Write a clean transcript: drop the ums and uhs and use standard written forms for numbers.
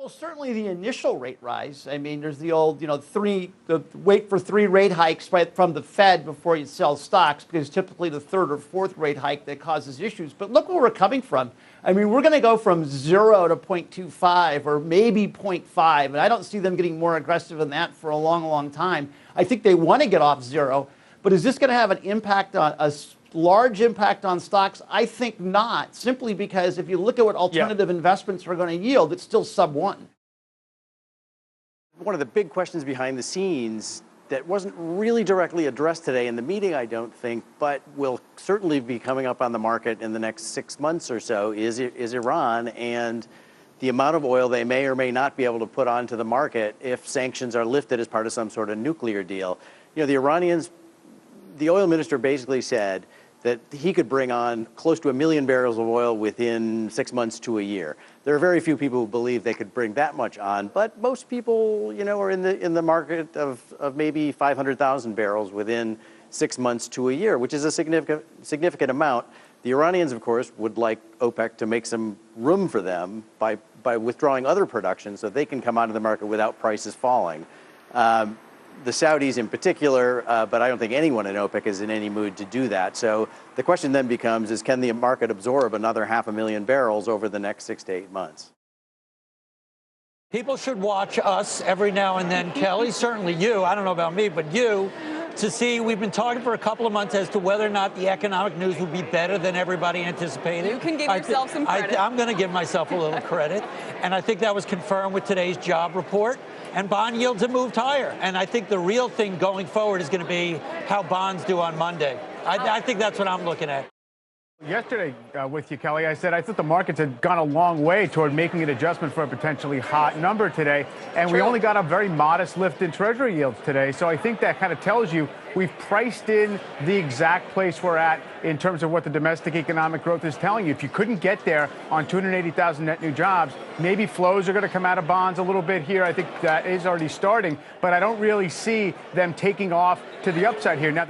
Well, certainly the initial rate rise. I mean, there's the old, the wait for three rate hikes from the Fed before you sell stocks, because typically the third or fourth rate hike that causes issues. But look where we're coming from. I mean, we're going to go from 0 to 0.25 or maybe 0.5, and I don't see them getting more aggressive than that for a long, long time. I think they want to get off 0, but is this going to have an impact on large impact on stocks? I think not, simply because if you look at what alternative investments are going to yield, it's still sub 1. One of the big questions behind the scenes that wasn't really directly addressed today in the meeting, I don't think, but will certainly be coming up on the market in the next 6 months or so is Iran and the amount of oil they may or may not be able to put onto the market if sanctions are lifted as part of some sort of nuclear deal. The Iranians, the oil minister basically said that he could bring on close to 1 million barrels of oil within 6 months to a year. There are very few people who believe they could bring that much on, but most people, are in the market of maybe 500,000 barrels within 6 months to a year, which is a significant amount. The Iranians, of course, would like OPEC to make some room for them by withdrawing other production so they can come onto the market without prices falling. The Saudis in particular, but I don't think anyone in OPEC is in any mood to do that. So the question then becomes can the market absorb another 500,000 barrels over the next 6 to 8 months? People should watch us every now and then, Kelly, certainly you, I don't know about me, but you, to see, we've been talking for a couple of months as to whether or not the economic news will be better than everybody anticipated. You can give yourself some credit. I'm going to give myself a little credit. And I think that was confirmed with today's job report. And bond yields have moved higher. And I think the real thing going forward is going to be how bonds do on Monday. I think that's what I'm looking at. Yesterday with you, Kelly, I said I thought the markets had gone a long way toward making an adjustment for a potentially hot number today. And we only got a very modest lift in Treasury yields today. So I think that kind of tells you we've priced in the exact place we're at in terms of what the domestic economic growth is telling you. If you couldn't get there on 280,000 net new jobs, maybe flows are going to come out of bonds a little bit here. I think that is already starting, but I don't really see them taking off to the upside here. Now,